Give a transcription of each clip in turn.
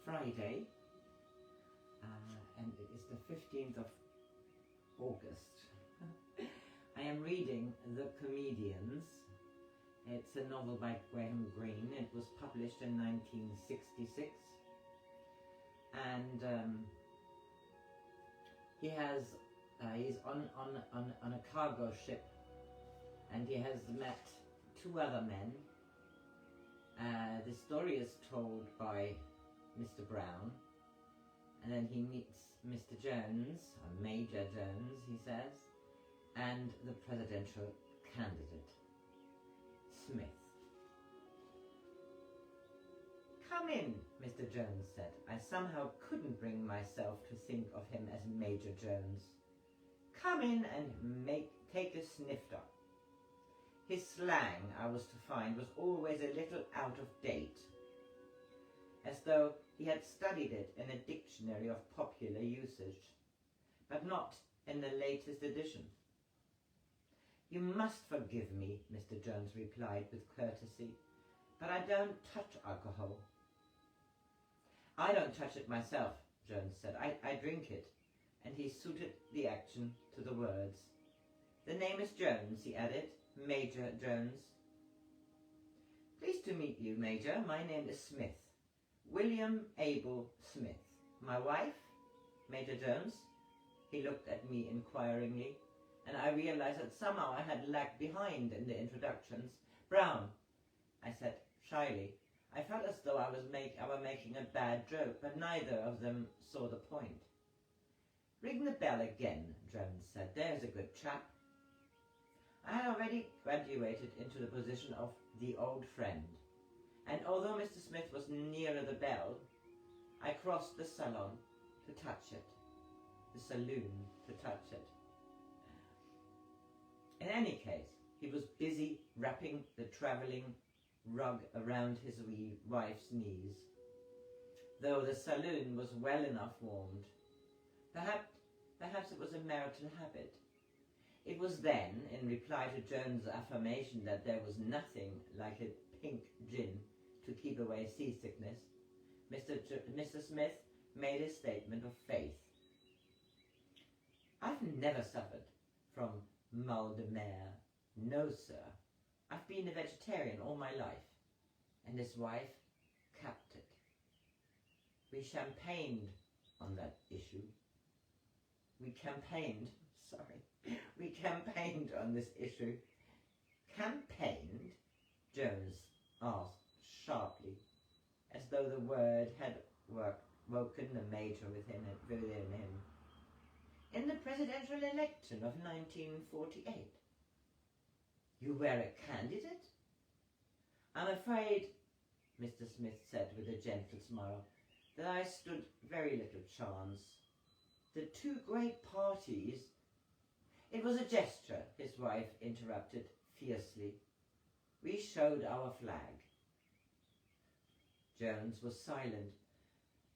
Friday, and it is the 15th of August. I am reading The Comedians. It's a novel by Greene. It was published in 1966, and he's on a cargo ship, and he has met two other men. The story is told by Mr. Brown, and then he meets Mr. Jones, or Major Jones, he says, and the presidential candidate, Smith. "Come in," Mr. Jones said. I somehow couldn't bring myself to think of him as Major Jones. "Come in and take a snifter." His slang, I was to find, was always a little out of date, as though he had studied it in a dictionary of popular usage, but not in the latest edition. "You must forgive me," Mr. Jones replied with courtesy, "but I don't touch alcohol." "I don't touch it myself," Jones said. I drink it," and he suited the action to the words. "The name is Jones," he added, "Major Jones." "Pleased to meet you, Major. My name is Smith. William Abel Smith. My wife, Major Jones." He looked at me inquiringly, and I realized that somehow I had lagged behind in the introductions. "Brown," I said shyly. I felt as though I were making a bad joke, but neither of them saw the point. "Ring the bell again," Jones said. "There's a good chap." I had already graduated into the position of the old friend, and although Mr. Smith was nearer the bell, I crossed the salon to touch it, the saloon to touch it. In any case, he was busy wrapping the travelling rug around his wife's knees, though the saloon was well enough warmed. Perhaps it was a marital habit. It was then, in reply to Jones' affirmation that there was nothing like a pink gin to keep away seasickness, Mr. Smith made a statement of faith. "I've never suffered from mal de mer. No, sir. I've been a vegetarian all my life." And his wife capped it. We campaigned on that issue. We campaigned on this issue. "Campaigned?" Jones asked sharply, as though the word had woken the major within him. "In the presidential election of 1948. "You were a candidate?" "I'm afraid," Mr. Smith said with a gentle smile, "that I stood very little chance. The two great parties—" "It was a gesture," his wife interrupted fiercely. "We showed our flag." Jones was silent.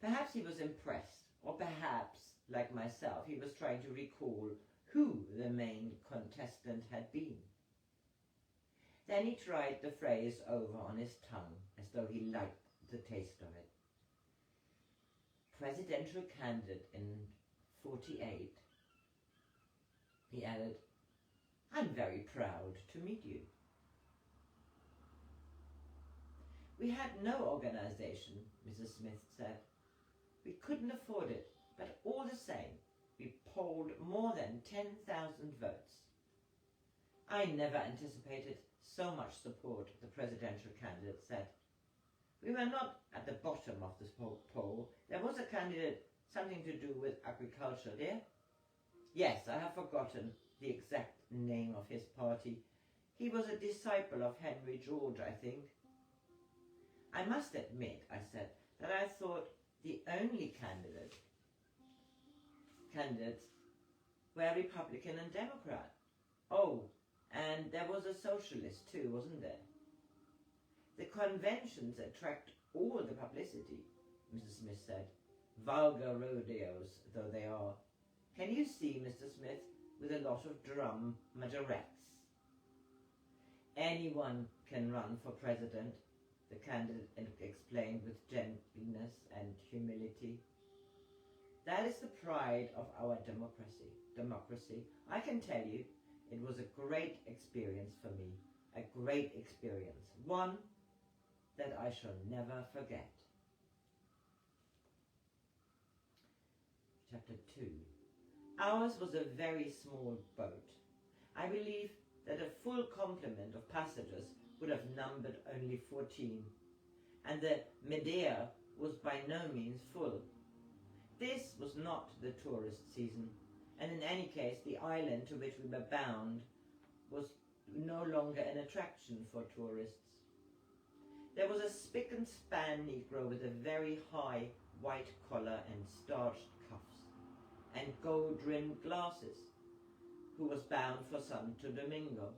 Perhaps he was impressed, or perhaps, like myself, he was trying to recall who the main contestant had been. Then he tried the phrase over on his tongue, as though he liked the taste of it. "Presidential candidate in 48. He added, "I'm very proud to meet you." "We had no organization," Mrs. Smith said. "We couldn't afford it, but all the same, we polled more than 10,000 votes. I never anticipated so much support," the presidential candidate said. "We were not at the bottom of this poll. There was a candidate, something to do with agriculture, dear?" "Yes, I have forgotten the exact name of his party. He was a disciple of Henry George, I think." "I must admit," I said, "that I thought the only candidates were Republican and Democrat." "Oh, and there was a socialist too, wasn't there?" "The conventions attract all the publicity," Mrs. Smith said, "vulgar rodeos though they are. Can you see Mr. Smith with a lot of drum majorettes?" "Anyone can run for president," the candidate explained with gentleness and humility. That is the pride of our democracy. I can tell you, it was a great experience for me, a great experience, one that I shall never forget. Chapter 2. Ours was a very small boat. I believe that a full complement of passengers would have numbered only 14, and the Medea was by no means full. This was not the tourist season, and in any case the island to which we were bound was no longer an attraction for tourists. There was a spick and span Negro with a very high white collar and starched cuffs, and gold-rimmed glasses, who was bound for Santo Domingo.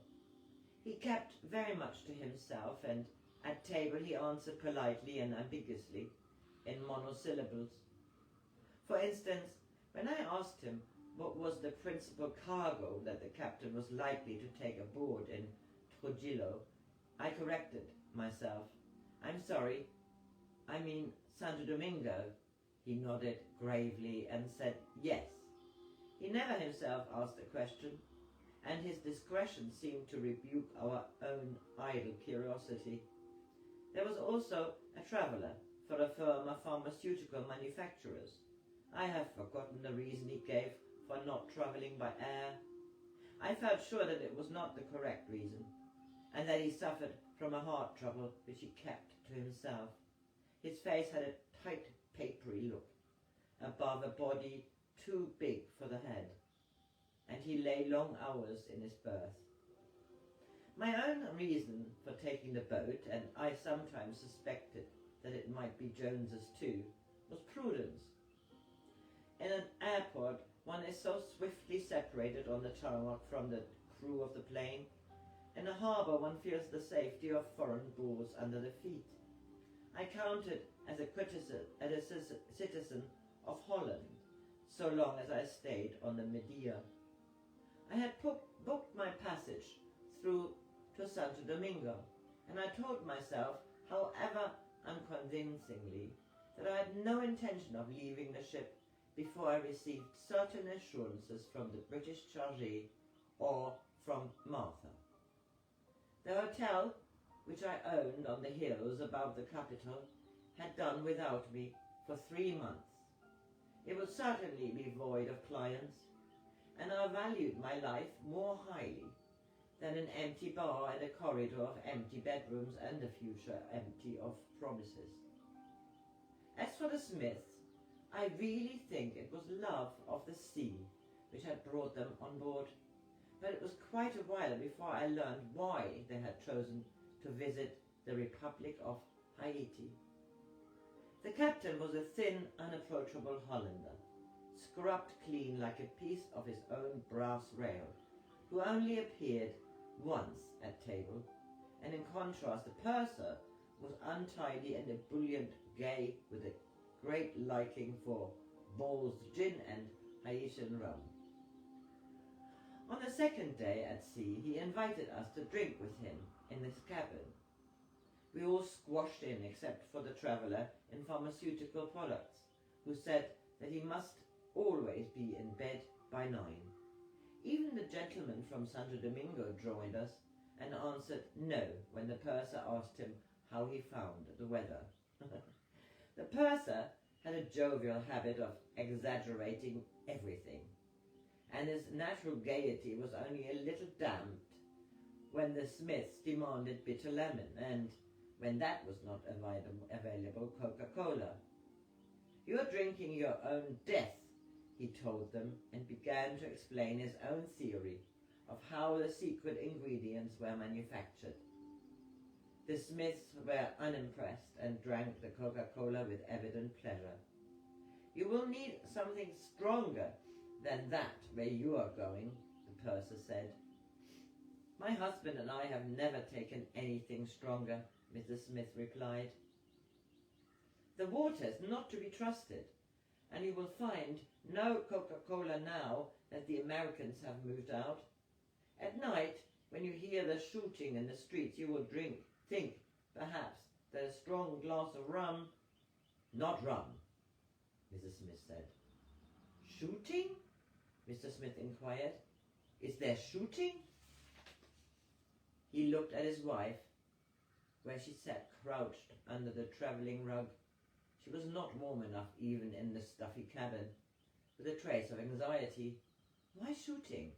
He kept very much to himself, and at table he answered politely and ambiguously, in monosyllables. For instance, when I asked him what was the principal cargo that the captain was likely to take aboard in Trujillo, I corrected myself. I'm sorry, I mean Santo Domingo. He nodded gravely and said yes. He never himself asked a question, and his discretion seemed to rebuke our own idle curiosity. There was also a traveller for a firm of pharmaceutical manufacturers. I have forgotten the reason he gave for not travelling by air. I felt sure that it was not the correct reason, and that he suffered from a heart trouble which he kept to himself. His face had a tight, papery look, above a body too big for the head, and he lay long hours in his berth. My own reason for taking the boat, and I sometimes suspected that it might be Jones's too, was prudence. In an airport, one is so swiftly separated on the tarmac from the crew of the plane. In a harbour, one feels the safety of foreign boards under the feet. I counted as a citizen of Holland, so long as I stayed on the Medea. I had booked my passage through to Santo Domingo, and I told myself, however unconvincingly, that I had no intention of leaving the ship before I received certain assurances from the British chargé or from Martha. The hotel, which I owned on the hills above the capital, had done without me for 3 months. It would certainly be void of clients, and I valued my life more highly than an empty bar and a corridor of empty bedrooms and a future empty of promises. As for the Smiths, I really think it was love of the sea which had brought them on board, but it was quite a while before I learned why they had chosen to visit the Republic of Haiti. The captain was a thin, unapproachable Hollander, scrubbed clean like a piece of his own brass rail, who only appeared once at table, and in contrast the purser was untidy and ebullient, gay, with a great liking for Ball's gin and Haitian rum. On the second day at sea, he invited us to drink with him in his cabin. We all squashed in except for the traveller in pharmaceutical products, who said that he must always be in bed by 9. Even the gentleman from Santo Domingo joined us and answered no when the purser asked him how he found the weather. The purser had a jovial habit of exaggerating everything, and his natural gaiety was only a little damped when the Smiths demanded bitter lemon, and when that was not available, Coca-Cola. "You are drinking your own death," he told them, and began to explain his own theory of how the secret ingredients were manufactured. The Smiths were unimpressed and drank the Coca-Cola with evident pleasure. "You will need something stronger than that where you are going," the purser said. "My husband and I have never taken anything stronger," Mrs. Smith replied. "The water's not to be trusted, and you will find no Coca-Cola now that the Americans have moved out. At night, when you hear the shooting in the streets, you will think, perhaps, a strong glass of rum. Not rum, Mrs. Smith said. Shooting? Mr. Smith inquired. Is there shooting? He looked at his wife, where she sat crouched under the travelling rug. She was not warm enough even in the stuffy cabin, with a trace of anxiety. Why shooting?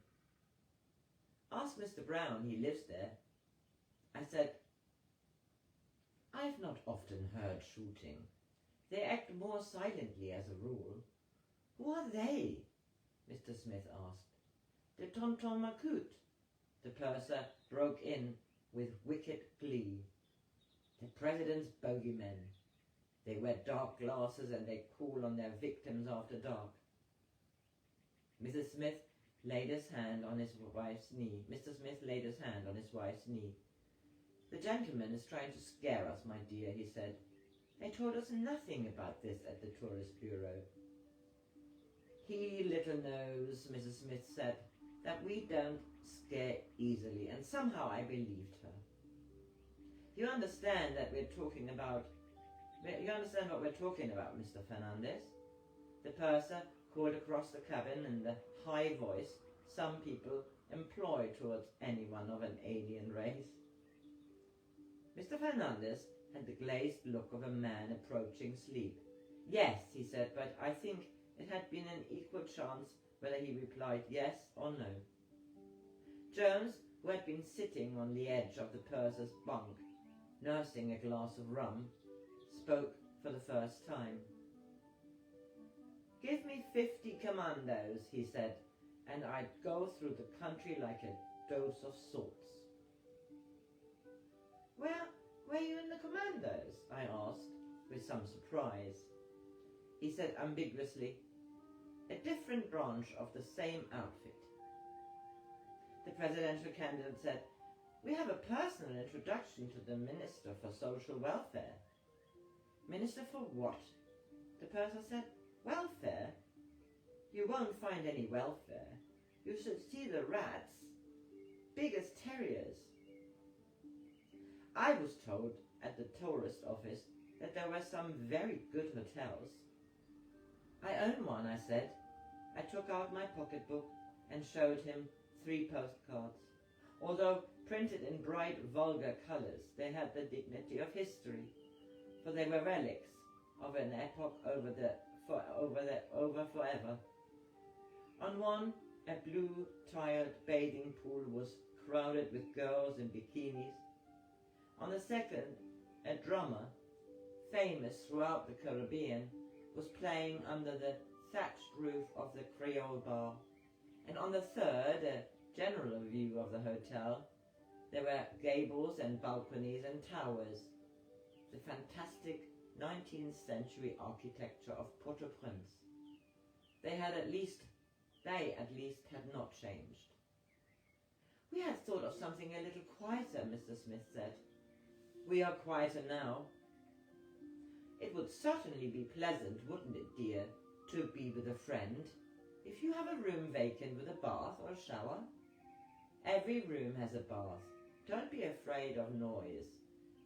Ask Mr. Brown, he lives there. I said, I've not often heard shooting. They act more silently as a rule. Who are they? Mr. Smith asked. The Tonton Macoute. The purser broke in with wicked glee. The president's bogeymen. They wear dark glasses and they call on their victims after dark. Mrs. Smith laid his hand on his wife's knee. Mr. Smith laid his hand on his wife's knee. The gentleman is trying to scare us, my dear, he said. They told us nothing about this at the Tourist Bureau. He little knows, Mrs. Smith said, that we don't scare easily, and somehow I believed her. You understand what we're talking about, Mr. Fernandez? The purser called across the cabin in the high voice some people employ towards anyone of an alien race. Mr. Fernandez had the glazed look of a man approaching sleep. Yes, he said, but I think it had been an equal chance whether he replied yes or no. Jones, who had been sitting on the edge of the purser's bunk, nursing a glass of rum, spoke for the first time. Give me 50 commandos, he said, and I'd go through the country like a dose of salts. Where were you in the commandos? I asked, with some surprise. He said ambiguously, a different branch of the same outfit. The presidential candidate said, we have a personal introduction to the Minister for Social Welfare. Minister for what? The purser said, welfare? You won't find any welfare. You should see the rats. Big as terriers. I was told at the tourist office that there were some very good hotels. I own one, I said. I took out my pocketbook and showed him 3 postcards. Although printed in bright, vulgar colours, they had the dignity of history, for they were relics of an epoch over forever. On one, a blue, tired bathing pool was crowded with girls in bikinis. On the second, a drummer, famous throughout the Caribbean, was playing under the thatched roof of the Creole bar. And on the third, a general view of the hotel, there were gables and balconies and towers, the fantastic 19th century architecture of Port-au-Prince. They at least had not changed. We had thought of something a little quieter, Mr. Smith said. We are quieter now. It would certainly be pleasant, wouldn't it, dear, to be with a friend, if you have a room vacant with a bath or a shower. Every room has a bath. Don't be afraid of noise.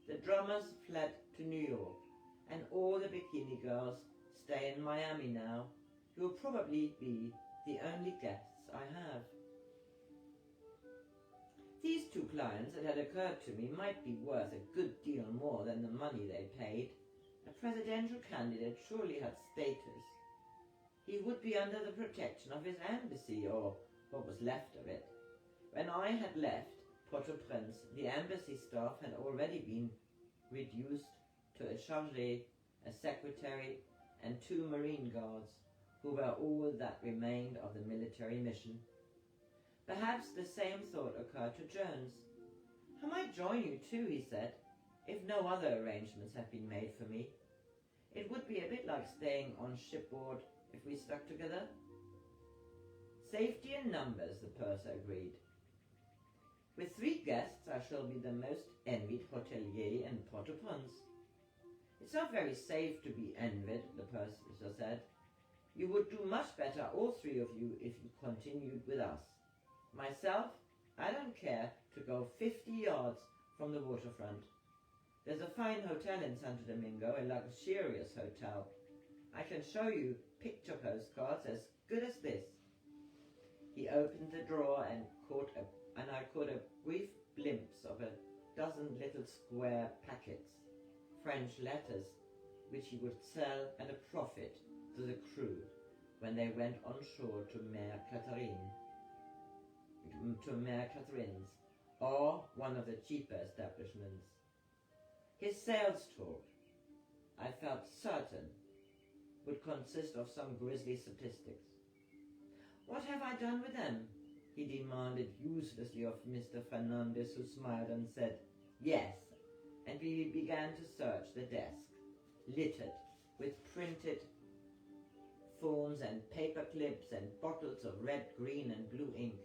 The drummers fled to New York, and all the bikini girls stay in Miami now. You'll probably be the only guests I have. These 2 clients, it had occurred to me, might be worth a good deal more than the money they paid. A presidential candidate surely had status. He would be under the protection of his embassy, or what was left of it. When I had left Port-au-Prince, the embassy staff had already been reduced to a chargé, a secretary, and 2 marine guards, who were all that remained of the military mission. Perhaps the same thought occurred to Jones. I might join you too, he said, if no other arrangements have been made for me. It would be a bit like staying on shipboard if we stuck together. Safety in numbers, the purser agreed. With 3 guests, I shall be the most envied hotelier in Port-au-Prince. It's not very safe to be envied, the purser said. You would do much better, all 3 of you, if you continued with us. Myself, I don't care to go 50 yards from the waterfront. There's a fine hotel in Santo Domingo, a luxurious hotel. I can show you picture postcards as good as this. He opened the drawer and I caught a brief glimpse of a dozen little square packets, French letters, which he would sell at a profit to the crew when they went on shore to Mère Catherine's, or one of the cheaper establishments. His sales talk, I felt certain, would consist of some grisly statistics. "What have I done with them?" he demanded uselessly of Mr. Fernandez, who smiled and said, "Yes," and we began to search the desk, littered with printed forms and paper clips and bottles of red, green and blue ink,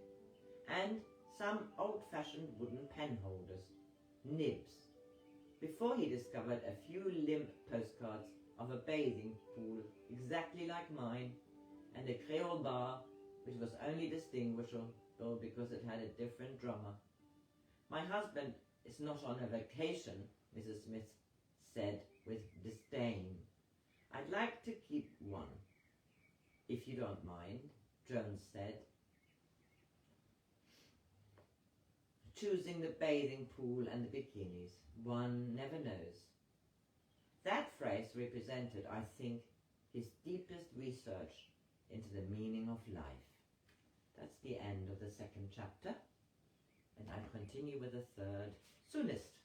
and some old-fashioned wooden pen holders, nibs, before he discovered a few limp postcards of a bathing pool exactly like mine, and a Creole bar which was only distinguishable because it had a different drummer. "My husband is not on a vacation," Mrs. Smith said with disdain. "I'd like to keep one, if you don't mind," Jones said, choosing the bathing pool and the bikinis. One never knows. That phrase represented, I think, his deepest research into the meaning of life. That's the end of the second chapter, and I continue with the third soonest.